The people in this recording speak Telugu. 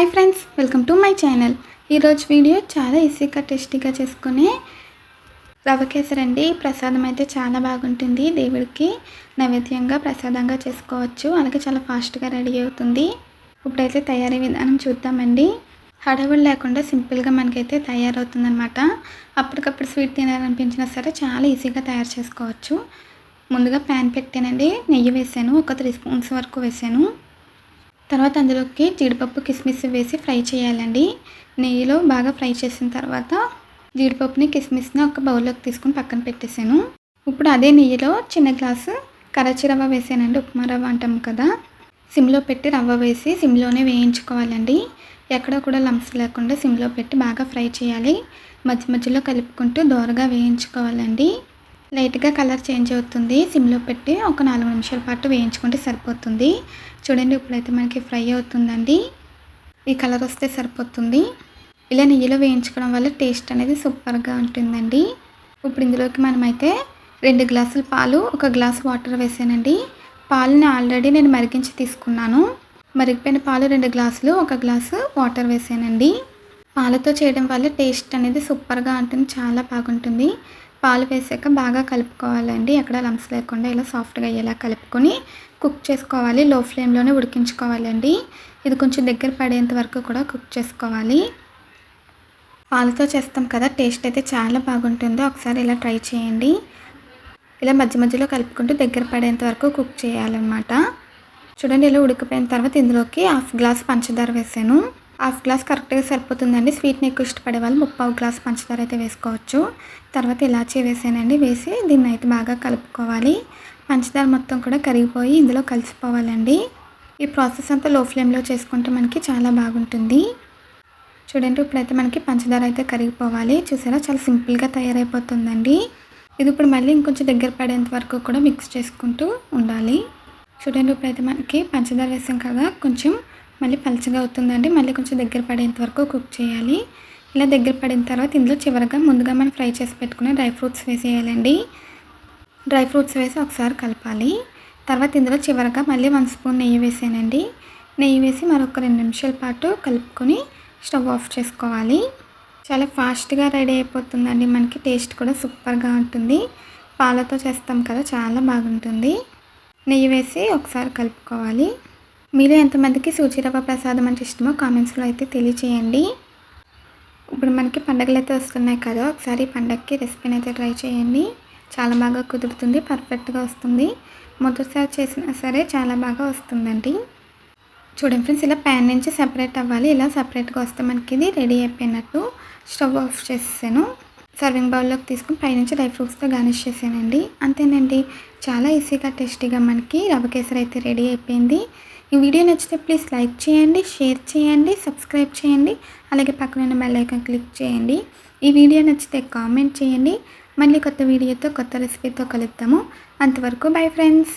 Hi friends, welcome to my channel. ఈరోజు వీడియో చాలా ఈజీగా టేస్టీగా చేసుకునే రవ్వ కేసరి అండి. ప్రసాదం అయితే చాలా బాగుంటుంది. దేవుడికి నైవేద్యంగా ప్రసాదంగా చేసుకోవచ్చు. అలాగే చాలా ఫాస్ట్గా రెడీ అవుతుంది. ఇప్పుడైతే తయారీ విధానం చూద్దామండి. హడావుడి లేకుండా సింపుల్గా మనకైతే తయారవుతుందన్నమాట. అప్పటికప్పుడు స్వీట్ తినాలనిపించినా సరే చాలా ఈజీగా తయారు చేసుకోవచ్చు. ముందుగా ప్యాన్ పెట్టానండి. నెయ్యి వేసాను, ఒక 3 స్పూన్స్ వరకు వేసాను. తర్వాత అందులోకి జీడిపప్పు కిస్మిస్ వేసి ఫ్రై చేయాలండి. నెయ్యిలో బాగా ఫ్రై చేసిన తర్వాత జీడిపప్పుని కిస్మిస్ని ఒక బౌల్లోకి తీసుకుని పక్కన పెట్టేశాను. ఇప్పుడు అదే నెయ్యిలో చిన్న గ్లాసు కరాచీ రవ్వ వేసానండి. ఉప్మా రవ్వ అంటాం కదా, సిమ్లో పెట్టి రవ్వ వేసి సిమ్లోనే వేయించుకోవాలండి. ఎక్కడ కూడా లంప్స్ లేకుండా సిమ్లో పెట్టి బాగా ఫ్రై చేయాలి. మధ్య మధ్యలో కలుపుకుంటూ దోరగా వేయించుకోవాలండి. లైట్గా కలర్ చేంజ్ అవుతుంది. సిమ్లో పెట్టి ఒక 4 నిమిషాల పాటు వేయించుకుంటే సరిపోతుంది. చూడండి, ఇప్పుడైతే మనకి ఫ్రై అవుతుందండి. ఈ కలర్ వస్తే సరిపోతుంది. ఇలా నెయ్యిలో వేయించుకోవడం వల్ల టేస్ట్ అనేది సూపర్గా ఉంటుందండి. ఇప్పుడు ఇందులోకి మనమైతే 2 గ్లాసుల పాలు, 1 గ్లాస్ వాటర్ వేసానండి. పాలని ఆల్రెడీ నేను మరిగించి తీసుకున్నాను. మరిగిపోయిన పాలు 2 గ్లాసులు, 1 గ్లాసు వాటర్ వేసానండి. పాలతో చేయడం వల్ల టేస్ట్ అనేది సూపర్గా ఉంటుంది, చాలా బాగుంటుంది. పాలు వేసాక బాగా కలుపుకోవాలండి. ఎక్కడ లంప్స్ లేకుండా ఇలా సాఫ్ట్గా అయ్యేలా కలుపుకొని కుక్ చేసుకోవాలి. లో ఫ్లేమ్లోనే ఉడికించుకోవాలండి. ఇది కొంచెం దగ్గర పడేంత వరకు కూడా కుక్ చేసుకోవాలి. పాలతో చేస్తాం కదా, టేస్ట్ అయితే చాలా బాగుంటుంది. ఒకసారి ఇలా ట్రై చేయండి. ఇలా మధ్య మధ్యలో కలుపుకుంటూ దగ్గర పడేంత వరకు కుక్ చేయాలన్నమాట. చూడండి, ఇలా ఉడికిపోయిన తర్వాత ఇందులోకి 1/2 గ్లాస్ పంచదార వేసాను. 1/2 గ్లాస్ కరెక్ట్గా సరిపోతుందండి. స్వీట్ని ఎక్కువ ఇష్టపడే వాళ్ళు 3/4 గ్లాస్ పంచదార అయితే వేసుకోవచ్చు. తర్వాత ఇలాచీ వేసానండి. వేసి దీన్ని అయితే బాగా కలుపుకోవాలి. పంచదార మొత్తం కూడా కరిగిపోయి ఇందులో కలిసిపోవాలండి. ఈ ప్రాసెస్ అంతా లో ఫ్లేమ్లో చేసుకుంటే మనకి చాలా బాగుంటుంది. చూడండి, ఇప్పుడైతే మనకి పంచదార అయితే కరిగిపోవాలి. చూసారా, చాలా సింపుల్గా తయారైపోతుందండి. ఇది ఇప్పుడు మళ్ళీ ఇంకొంచెం దగ్గర పడేంత వరకు కూడా మిక్స్ చేసుకుంటూ ఉండాలి. చూడండి, ఇప్పుడైతే మనకి పంచదార వేసాం కదా, కొంచెం మళ్ళీ పలచగా అవుతుందండి. మళ్ళీ కొంచెం దగ్గర పడేంత వరకు కుక్ చేయాలి. ఇలా దగ్గర పడిన తర్వాత ఇందులో చివరిగా ముందుగా మనం ఫ్రై చేసి పెట్టుకునే డ్రై ఫ్రూట్స్ వేసేయాలండి. డ్రై ఫ్రూట్స్ వేసి ఒకసారి కలపాలి. తర్వాత ఇందులో చివరిగా మళ్ళీ 1 స్పూన్ నెయ్యి వేసానండి. నెయ్యి వేసి మరొక 2 నిమిషాల పాటు కలుపుకొని స్టవ్ ఆఫ్ చేసుకోవాలి. చాలా ఫాస్ట్గా రెడీ అయిపోతుందండి. మనకి టేస్ట్ కూడా సూపర్గా ఉంటుంది. పాలతో చేస్తాం కదా, చాలా బాగుంటుంది. నెయ్యి వేసి ఒకసారి కలుపుకోవాలి. మీలో ఎంతమందికి సూజీ రవ్వ ప్రసాదం అంటే ఇష్టమో కామెంట్స్లో అయితే తెలియచేయండి. ఇప్పుడు మనకి పండుగలు అయితే వస్తున్నాయి కదా, ఒకసారి పండగకి రెసిపీని అయితే ట్రై చేయండి. చాలా బాగా కుదురుతుంది, పర్ఫెక్ట్గా వస్తుంది. మొదటిసారి చేసినా సరే చాలా బాగా వస్తుందండి. చూడండి ఫ్రెండ్స్, ఇలా ప్యాన్ నుంచి సెపరేట్ అవ్వాలి. ఇలా సెపరేట్గా వస్తే మనకి ఇది రెడీ అయిపోయినట్టు. స్టవ్ ఆఫ్ చేసాను. సర్వింగ్ బౌల్లోకి తీసుకుని పైనుంచి డ్రై ఫ్రూట్స్తో గార్నిష్ చేసానండి. అంతేనండి, చాలా ఈజీగా టేస్టీగా మనకి రవ్వ కేసరి అయితే రెడీ అయిపోయింది. ఈ వీడియో నచ్చితే ప్లీజ్ లైక్ చేయండి, షేర్ చేయండి, సబ్స్క్రైబ్ చేయండి. అలాగే పక్కన ఉన్న బెల్ ఐకాన్ క్లిక్ చేయండి. ఈ వీడియో నచ్చితే కామెంట్ చేయండి. మళ్ళీ కొత్త వీడియోతో కొత్త రెసిపీతో కలుద్దాము. అంతవరకు బై ఫ్రెండ్స్.